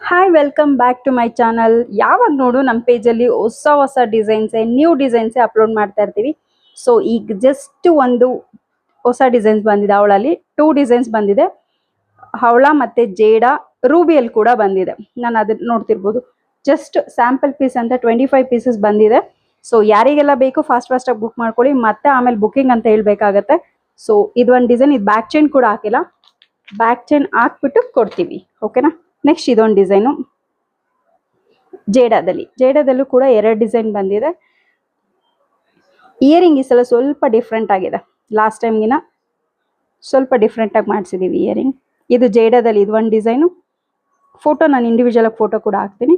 Hi welcome back to my channel. ಯಾವಾಗ ನೋಡು ನಮ್ಮ ಪೇಜಲ್ಲಿ ಹೊಸ ಹೊಸ ಡಿಸೈನ್ಸೇ ನ್ಯೂ ಡಿಸೈನ್ಸೇ ಅಪ್ಲೋಡ್ ಮಾಡ್ತಾ ಇರ್ತೀವಿ. ಸೊ ಈಗ ಜಸ್ಟ್ ಒಂದು ಹೊಸ ಡಿಸೈನ್ಸ್ ಬಂದಿದೆ. ಅವಳಲ್ಲಿ 2 ಡಿಸೈನ್ಸ್ ಬಂದಿದೆ. ಹವಳ ಮತ್ತು ಜೇಡ ರೂಬಿಯಲ್ಲಿ ಕೂಡ ಬಂದಿದೆ. ನಾನು ಅದನ್ನ ನೋಡ್ತಿರ್ಬೋದು. ಜಸ್ಟ್ ಸ್ಯಾಂಪಲ್ ಪೀಸ್ ಅಂತ 25 ಪೀಸಸ್ ಬಂದಿದೆ. ಸೊ ಯಾರಿಗೆಲ್ಲ ಬೇಕು ಫಾಸ್ಟಾಗಿ ಬುಕ್ ಮಾಡ್ಕೊಳ್ಳಿ. ಮತ್ತೆ ಆಮೇಲೆ ಬುಕ್ಕಿಂಗ್ ಅಂತ ಹೇಳ್ಬೇಕಾಗತ್ತೆ. ಸೊ ಇದು ಒಂದು ಡಿಸೈನ್. ಇದು ಬ್ಯಾಕ್ ಚೈನ್ ಕೂಡ ಹಾಕಿಲ್ಲ. ಬ್ಯಾಕ್ ಚೈನ್ ಹಾಕ್ಬಿಟ್ಟು ಕೊಡ್ತೀವಿ, ಓಕೆನಾ. ನೆಕ್ಸ್ಟ್ ಇದೊಂದು ಡಿಸೈನು ಜೇಡದಲ್ಲೂ ಕೂಡ 2 ಡಿಸೈನ್ ಬಂದಿದೆ. ಇಯರಿಂಗ್ ಈ ಸಲ ಸ್ವಲ್ಪ ಡಿಫ್ರೆಂಟ್ ಆಗಿದೆ. ಲಾಸ್ಟ್ ಟೈಮ್ಗಿನ ಸ್ವಲ್ಪ ಡಿಫ್ರೆಂಟಾಗಿ ಮಾಡಿಸಿದ್ದೀವಿ ಇಯರಿಂಗ್. ಇದು ಜೇಡದಲ್ಲಿ ಇದು ಒಂದು ಡಿಸೈನು. ಫೋಟೋ ನಾನು ಇಂಡಿವಿಜುವಲ್ ಫೋಟೋ ಕೂಡ ಹಾಕ್ತೀನಿ.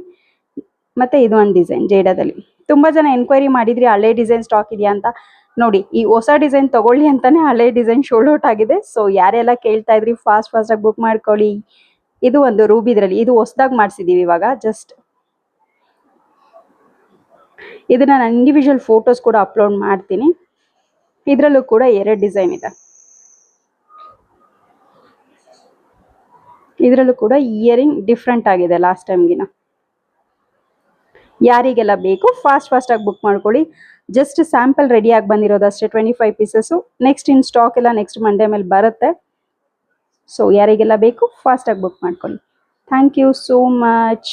ಮತ್ತು ಇದು ಒಂದು ಡಿಸೈನ್ ಜೇಡದಲ್ಲಿ. ತುಂಬ ಜನ ಎನ್ಕ್ವೈರಿ ಮಾಡಿದ್ರಿ ಹಳೆ ಡಿಸೈನ್ ಸ್ಟಾಕ್ ಇದೆಯಾ ಅಂತ. ನೋಡಿ, ಈ ಹೊಸ ಡಿಸೈನ್ ತಗೊಳ್ಳಿ ಅಂತಾನೆ ಹಳೆ ಡಿಸೈನ್ ಶೋಲ್ಡ್ ಔಟ್ ಆಗಿದೆ. ಸೊ ಯಾರೆಲ್ಲ ಕೇಳ್ತಾ ಇದ್ರಿ ಫಾಸ್ಟಾಗಿ ಬುಕ್ ಮಾಡ್ಕೊಳ್ಳಿ. ಇದು ಒಂದು ರೂಬಿದ್ರಲ್ಲಿ, ಇದು ಹೊಸದಾಗಿ ಮಾಡಿಸಿದ್ದೀವಿ ಇವಾಗ. ಜಸ್ಟ್ ಇದನ್ನ ನಾನು ಇಂಡಿವಿಜುವಲ್ ಫೋಟೋಸ್ ಕೂಡ ಅಪ್ಲೋಡ್ ಮಾಡ್ತೀನಿ. ಇದರಲ್ಲೂ ಕೂಡ 2 ಡಿಸೈನ್ ಇದೆ. ಇದರಲ್ಲೂ ಕೂಡ ಇಯರಿಂಗ್ ಡಿಫ್ರೆಂಟ್ ಆಗಿದೆ ಲಾಸ್ಟ್ ಟೈಮ್ಗಿನ. ಯಾರಿಗೆಲ್ಲ ಬೇಕು ಫಾಸ್ಟಾಗಿ ಬುಕ್ ಮಾಡ್ಕೊಳ್ಳಿ. ಜಸ್ಟ್ ಸ್ಯಾಂಪಲ್ ರೆಡಿಯಾಗಿ ಬಂದಿರೋದಷ್ಟೇ 25 ಪೀಸಸ್ಸು. ನೆಕ್ಸ್ಟ್ ಇನ್ ಸ್ಟಾಕ್ ಎಲ್ಲ ನೆಕ್ಸ್ಟ್ ಮಂಡೇ ಮೇಲೆ ಬರುತ್ತೆ. ಸೊ ಯಾರಿಗೆಲ್ಲ ಬೇಕು ಫಾಸ್ಟಾಗಿ ಬುಕ್ ಮಾಡ್ಕೊಳ್ಳಿ. Thank you so much.